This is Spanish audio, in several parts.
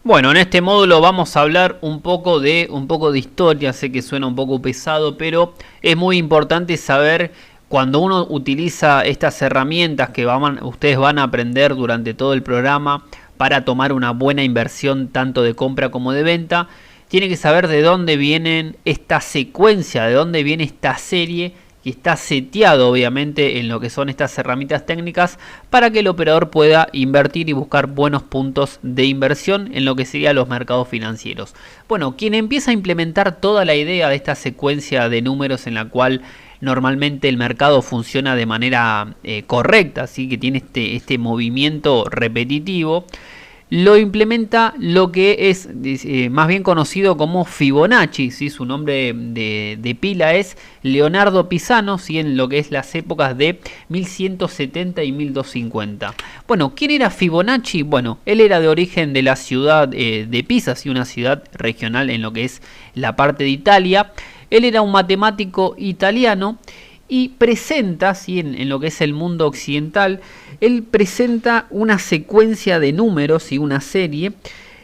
Bueno, en este módulo vamos a hablar un poco de historia. Sé que suena un poco pesado, pero es muy importante saber cuando uno utiliza estas herramientas que ustedes van a aprender durante todo el programa para tomar una buena inversión tanto de compra como de venta. Tiene que saber de dónde viene esta secuencia, de dónde viene esta serie que está seteado obviamente en lo que son estas herramientas técnicas para que el operador pueda invertir y buscar buenos puntos de inversión en lo que serían los mercados financieros. Bueno, quien empieza a implementar toda la idea de esta secuencia de números en la cual normalmente el mercado funciona de manera correcta, así que tiene este movimiento repetitivo, lo implementa lo que es más bien conocido como Fibonacci, ¿sí? Su nombre de pila es Leonardo Pisano, ¿sí? En lo que es las épocas de 1170 y 1250. Bueno, ¿quién era Fibonacci? Bueno, él era de origen de la ciudad de Pisa, ¿sí? Una ciudad regional en lo que es la parte de Italia. Él era un matemático italiano y presenta, ¿sí? en lo que es el mundo occidental, él presenta una secuencia de números y una serie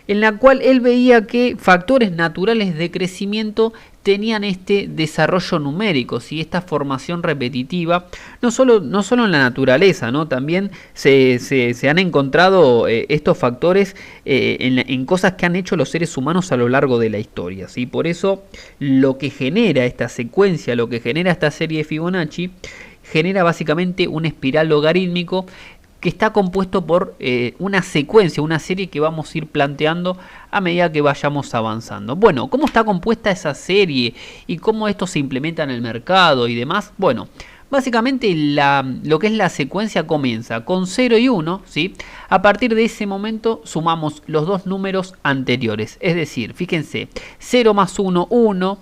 en la cual él veía que factores naturales de crecimiento tenían este desarrollo numérico, ¿sí? Esta formación repetitiva, no solo en la naturaleza, ¿no? También se han encontrado estos factores en cosas que han hecho los seres humanos a lo largo de la historia, ¿sí? Por eso lo que genera esta secuencia, lo que genera esta serie de Fibonacci, genera básicamente un espiral logarítmico que está compuesto por una secuencia, una serie que vamos a ir planteando a medida que vayamos avanzando. Bueno, ¿cómo está compuesta esa serie y cómo esto se implementa en el mercado y demás? Bueno, básicamente lo que es la secuencia comienza con 0 y 1, ¿sí? A partir de ese momento sumamos los dos números anteriores, es decir, fíjense, 0 más 1, 1,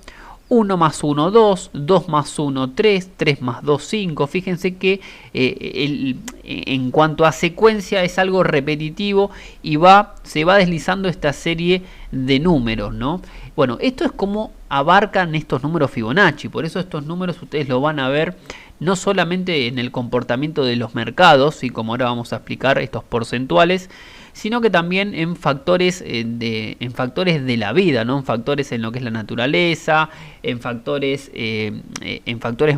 1 más 1, 2, 2 más 1, 3, 3 más 2, 5. Fíjense que en cuanto a secuencia es algo repetitivo y se va deslizando esta serie de números, ¿no? Bueno, esto es como abarcan estos números Fibonacci, por eso estos números ustedes lo van a ver no solamente en el comportamiento de los mercados, y como ahora vamos a explicar estos porcentuales, sino que también en factores de la vida, ¿no? En factores en lo que es la naturaleza, en factores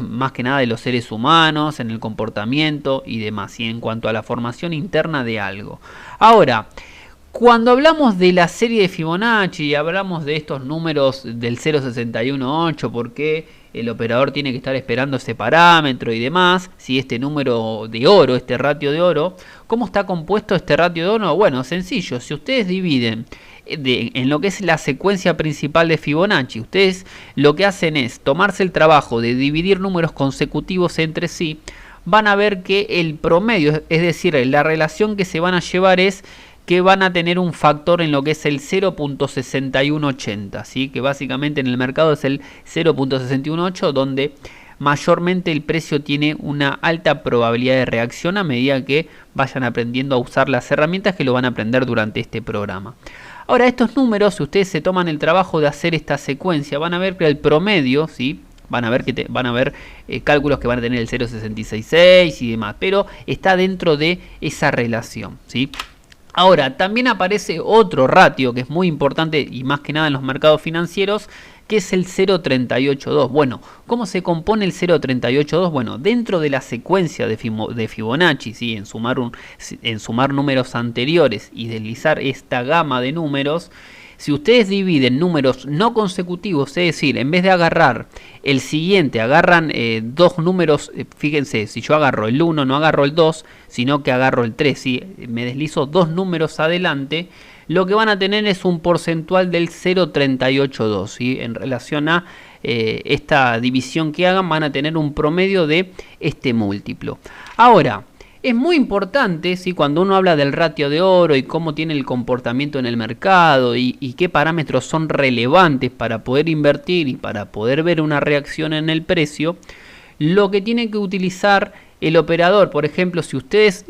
más que nada de los seres humanos, en el comportamiento y demás, y en cuanto a la formación interna de algo. Ahora, cuando hablamos de la serie de Fibonacci y hablamos de estos números del 0,618, porque el operador tiene que estar esperando ese parámetro y demás, si este número de oro, este ratio de oro, ¿cómo está compuesto este ratio de oro? Bueno, sencillo, si ustedes dividen en lo que es la secuencia principal de Fibonacci, ustedes lo que hacen es tomarse el trabajo de dividir números consecutivos entre sí, van a ver que el promedio, es decir, la relación que se van a llevar es que van a tener un factor en lo que es el 0.6180, ¿sí? Que básicamente en el mercado es el 0.618, donde mayormente el precio tiene una alta probabilidad de reacción a medida que vayan aprendiendo a usar las herramientas que lo van a aprender durante este programa. Ahora, estos números, si ustedes se toman el trabajo de hacer esta secuencia, van a ver que el promedio, ¿sí? Van a ver cálculos que van a tener el 0.666 y demás, pero está dentro de esa relación, ¿sí? Ahora, también aparece otro ratio que es muy importante y más que nada en los mercados financieros, que es el 0.382. Bueno, ¿cómo se compone el 0.382? Bueno, dentro de la secuencia de Fibonacci, ¿sí? en sumar números anteriores y deslizar esta gama de números, si ustedes dividen números no consecutivos, es decir, en vez de agarrar el siguiente, agarran dos números, fíjense, si yo agarro el 1, no agarro el 2, sino que agarro el 3, ¿sí? Me deslizo dos números adelante, lo que van a tener es un porcentual del 0.382, ¿sí? En relación a esta división que hagan, van a tener un promedio de este múltiplo. Ahora, es muy importante, ¿sí? Cuando uno habla del ratio de oro y cómo tiene el comportamiento en el mercado y qué parámetros son relevantes para poder invertir y para poder ver una reacción en el precio, lo que tiene que utilizar el operador, por ejemplo, si ustedes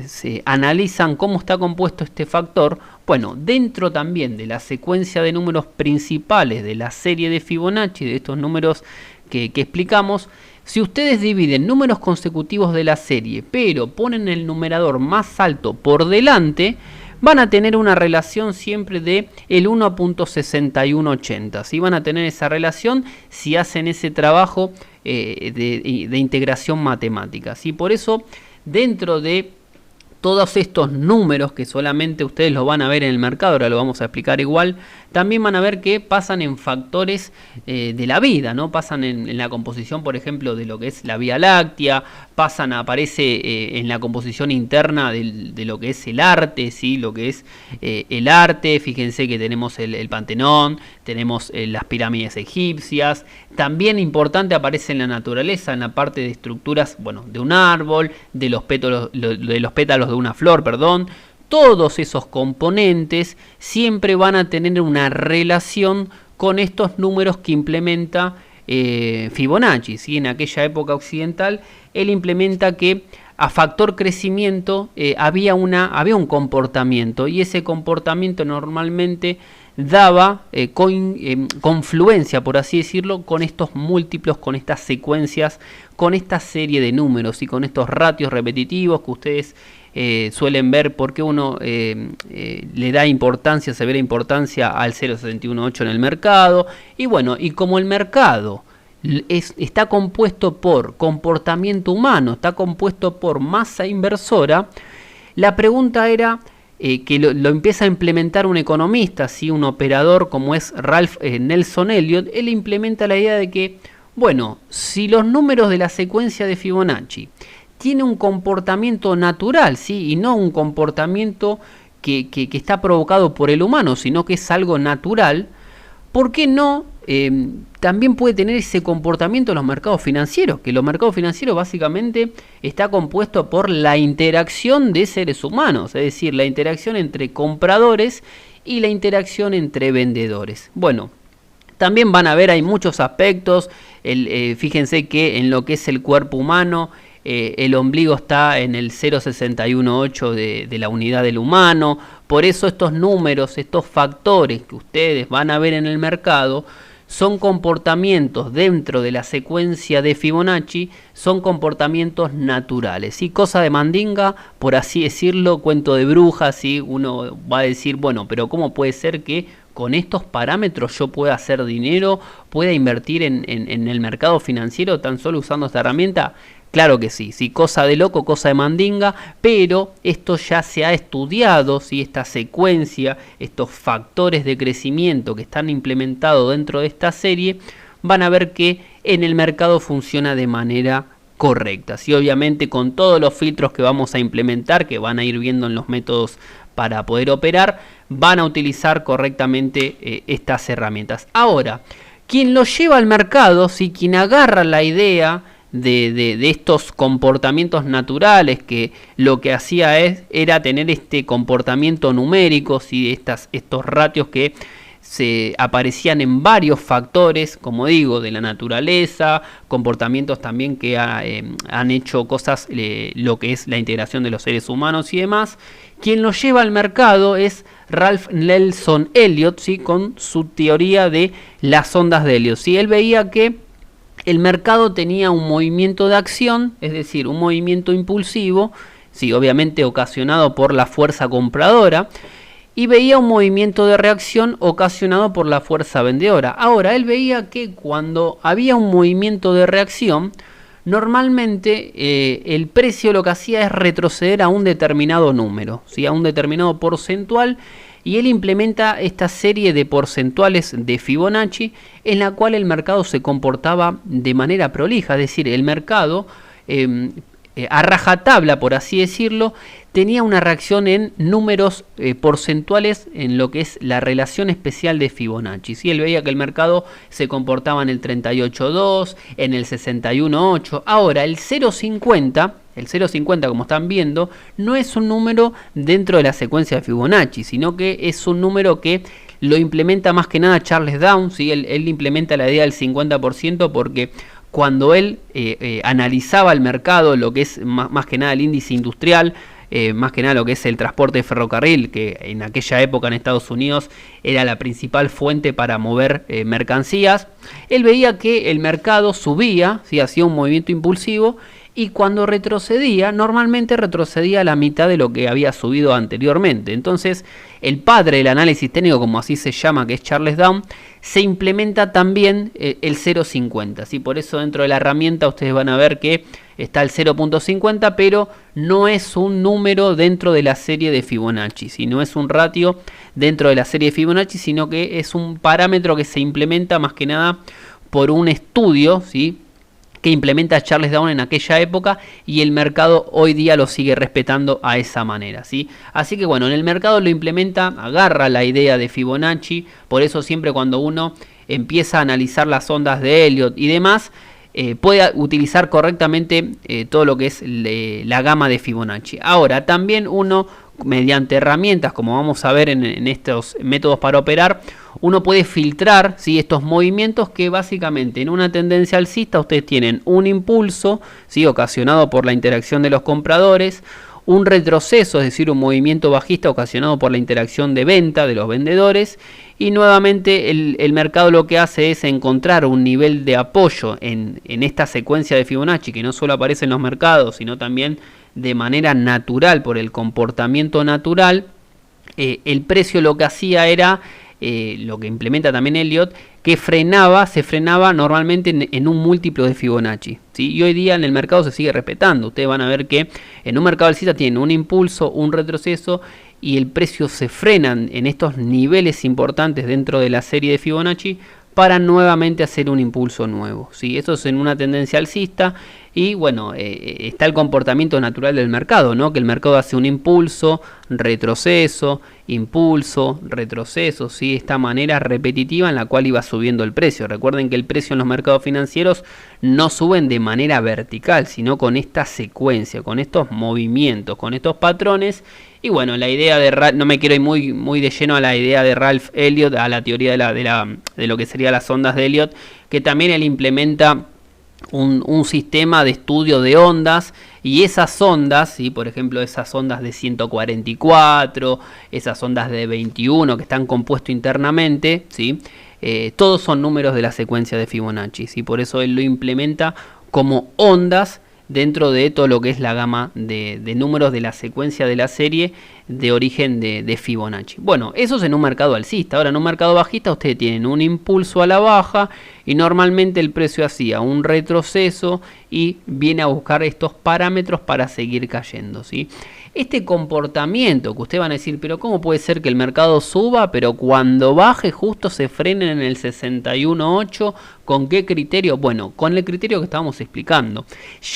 se analizan cómo está compuesto este factor, bueno, dentro también de la secuencia de números principales de la serie de Fibonacci, de estos números que explicamos, si ustedes dividen números consecutivos de la serie, pero ponen el numerador más alto por delante, van a tener una relación siempre de el 1.6180. ¿Sí? Van a tener esa relación si hacen ese trabajo de integración matemática. ¿Sí? Por eso, dentro de todos estos números que solamente ustedes los van a ver en el mercado, ahora lo vamos a explicar igual, también van a ver que pasan en factores de la vida, ¿no? Pasan en la composición, por ejemplo, de lo que es la Vía Láctea, aparece en la composición interna de lo que es el arte, ¿sí? Lo que es el arte, fíjense que tenemos el Pantenón, tenemos las pirámides egipcias, también importante aparece en la naturaleza, en la parte de estructuras, bueno, de un árbol, de los pétalos de una flor, perdón. Todos esos componentes siempre van a tener una relación con estos números que implementa Fibonacci, ¿sí? En aquella época occidental, él implementa que a factor crecimiento había un comportamiento, y ese comportamiento normalmente daba confluencia, por así decirlo, con estos múltiplos, con estas secuencias, con esta serie de números y con estos ratios repetitivos que ustedes suelen ver, porque uno le da importancia, severa importancia al 0.718 en el mercado. Y bueno, y como el mercado está compuesto por comportamiento humano, está compuesto por masa inversora, la pregunta era que lo empieza a implementar un economista, ¿sí? Un operador como es Ralph Nelson Elliott. Él implementa la idea de que, bueno, si los números de la secuencia de Fibonacci tiene un comportamiento natural, ¿sí? Y no un comportamiento que está provocado por el humano, sino que es algo natural, ¿por qué no también puede tener ese comportamiento en los mercados financieros? Que los mercados financieros básicamente está compuesto por la interacción de seres humanos, es decir, la interacción entre compradores y la interacción entre vendedores. Bueno, también van a ver, hay muchos aspectos, fíjense que en lo que es el cuerpo humano, el ombligo está en el 0.618 de la unidad del humano. Por eso estos números, estos factores que ustedes van a ver en el mercado, son comportamientos dentro de la secuencia de Fibonacci, son comportamientos naturales, ¿sí? Cosa de mandinga, por así decirlo, cuento de brujas, ¿sí? Uno va a decir, bueno, pero ¿cómo puede ser que con estos parámetros yo pueda hacer dinero, pueda invertir en el mercado financiero tan solo usando esta herramienta? Claro que sí, sí, cosa de loco, cosa de mandinga, pero esto ya se ha estudiado, ¿sí? Esta secuencia, estos factores de crecimiento que están implementados dentro de esta serie, van a ver que en el mercado funciona de manera correcta, ¿sí? Obviamente con todos los filtros que vamos a implementar, que van a ir viendo en los métodos para poder operar, van a utilizar correctamente estas herramientas. Ahora, quien lo lleva al mercado, ¿sí? Quien agarra la idea de estos comportamientos naturales, que lo que hacía era tener este comportamiento numérico, ¿sí? Estos ratios que se aparecían en varios factores, como digo, de la naturaleza, comportamientos también que han hecho cosas, lo que es la integración de los seres humanos y demás. Quien lo lleva al mercado es Ralph Nelson Elliott, ¿sí? Con su teoría de las ondas de Elliott, ¿sí? Él veía que el mercado tenía un movimiento de acción, es decir, un movimiento impulsivo, sí, obviamente ocasionado por la fuerza compradora, y veía un movimiento de reacción ocasionado por la fuerza vendedora. Ahora, él veía que cuando había un movimiento de reacción, normalmente el precio lo que hacía es retroceder a un determinado número, ¿sí? A un determinado porcentual, y él implementa esta serie de porcentuales de Fibonacci en la cual el mercado se comportaba de manera prolija, es decir, el mercado a rajatabla, por así decirlo, tenía una reacción en números porcentuales en lo que es la relación especial de Fibonacci, ¿sí? Él veía que el mercado se comportaba en el 38.2, en el 61.8. Ahora, el 0.50, como están viendo, no es un número dentro de la secuencia de Fibonacci, sino que es un número que lo implementa más que nada Charles Down, ¿sí? Él implementa la idea del 50% porque cuando él analizaba el mercado, lo que es más que nada el índice industrial, más que nada lo que es el transporte de ferrocarril, que en aquella época en Estados Unidos era la principal fuente para mover mercancías, él veía que el mercado subía, ¿sí? Hacía un movimiento impulsivo, y cuando retrocedía, normalmente retrocedía a la mitad de lo que había subido anteriormente. Entonces, el padre del análisis técnico, como así se llama, que es Charles Down, se implementa también el 0.50. ¿Sí? Por eso dentro de la herramienta ustedes van a ver que está el 0.50, pero no es un número dentro de la serie de Fibonacci, ¿sí? No es un ratio dentro de la serie de Fibonacci, sino que es un parámetro que se implementa más que nada por un estudio, ¿sí?, que implementa Charles Down en aquella época, y el mercado hoy día lo sigue respetando a esa manera, ¿sí? Así que bueno, en el mercado lo implementa, agarra la idea de Fibonacci. Por eso siempre cuando uno empieza a analizar las ondas de Elliott y demás, puede utilizar correctamente todo lo que es la gama de Fibonacci. Ahora, también uno, mediante herramientas, como vamos a ver en estos métodos para operar, uno puede filtrar, ¿sí?, estos movimientos que básicamente en una tendencia alcista ustedes tienen un impulso, ¿sí?, ocasionado por la interacción de los compradores, un retroceso, es decir, un movimiento bajista ocasionado por la interacción de venta de los vendedores, y nuevamente el mercado lo que hace es encontrar un nivel de apoyo en esta secuencia de Fibonacci, que no solo aparece en los mercados, sino también de manera natural, por el comportamiento natural. El precio lo que hacía era, lo que implementa también Elliott, que se frenaba normalmente en un múltiplo de Fibonacci, ¿sí? Y hoy día en el mercado se sigue respetando. Ustedes van a ver que en un mercado alcista tienen un impulso, un retroceso, y el precio se frena en estos niveles importantes dentro de la serie de Fibonacci para nuevamente hacer un impulso nuevo, ¿sí? Eso es en una tendencia alcista. Y bueno, está el comportamiento natural del mercado, ¿no? Que el mercado hace un impulso, retroceso, impulso, retroceso, ¿sí? Esta manera repetitiva en la cual iba subiendo el precio. Recuerden que el precio en los mercados financieros no suben de manera vertical, sino con esta secuencia, con estos movimientos, con estos patrones. Y bueno, la idea de no me quiero ir muy de lleno a la idea de Ralph Elliott, a la teoría de lo que serían las ondas de Elliott, que también él implementa un sistema de estudio de ondas, y esas ondas, ¿sí?, por ejemplo esas ondas de 144, esas ondas de 21 que están compuestos internamente, ¿sí?, todos son números de la secuencia de Fibonacci, ¿sí? Por eso él lo implementa como ondas dentro de todo lo que es la gama de números de la secuencia de la serie de origen de Fibonacci. Bueno, eso es en un mercado alcista. Ahora en un mercado bajista ustedes tienen un impulso a la baja y normalmente el precio hacía un retroceso y viene a buscar estos parámetros para seguir cayendo, ¿sí? Este comportamiento que ustedes van a decir, pero ¿cómo puede ser que el mercado suba, pero cuando baje justo se frenen en el 61.8? ¿Con qué criterio? Bueno, con el criterio que estábamos explicando.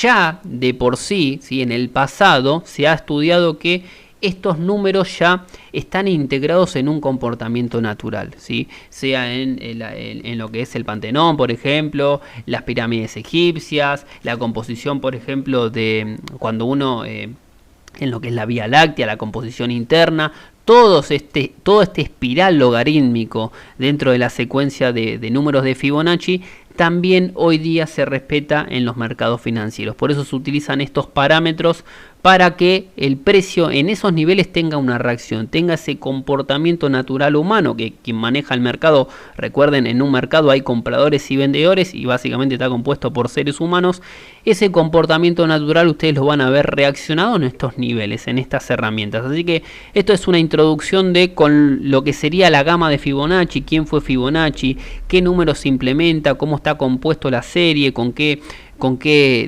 Ya de por sí, ¿sí?, en el pasado se ha estudiado que estos números ya están integrados en un comportamiento natural, ¿sí? Sea en lo que es el Pantenón, por ejemplo, las pirámides egipcias, la composición, por ejemplo, de cuando uno en lo que es la Vía Láctea, la composición interna, todo este espiral logarítmico dentro de la secuencia de números de Fibonacci, también hoy día se respeta en los mercados financieros. Por eso se utilizan estos parámetros para que el precio en esos niveles tenga una reacción, tenga ese comportamiento natural humano, que quien maneja el mercado, recuerden, en un mercado hay compradores y vendedores y básicamente está compuesto por seres humanos. Ese comportamiento natural ustedes lo van a ver reaccionado en estos niveles, en estas herramientas. Así que esto es una introducción de con lo que sería la gama de Fibonacci, quién fue Fibonacci, qué números se implementa, cómo está compuesto la serie, con qué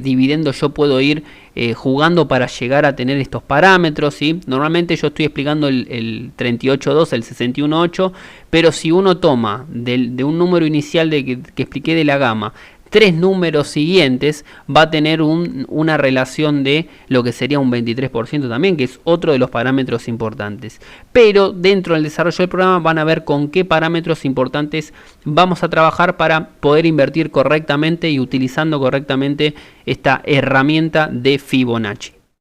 dividendo yo puedo ir jugando para llegar a tener estos parámetros, ¿sí? Normalmente yo estoy explicando el 38.2, el 61.8, pero si uno toma de un número inicial que expliqué de la gama, 3 números siguientes, va a tener una relación de lo que sería un 23% también, que es otro de los parámetros importantes. Pero dentro del desarrollo del programa van a ver con qué parámetros importantes vamos a trabajar para poder invertir correctamente y utilizando correctamente esta herramienta de Fibonacci.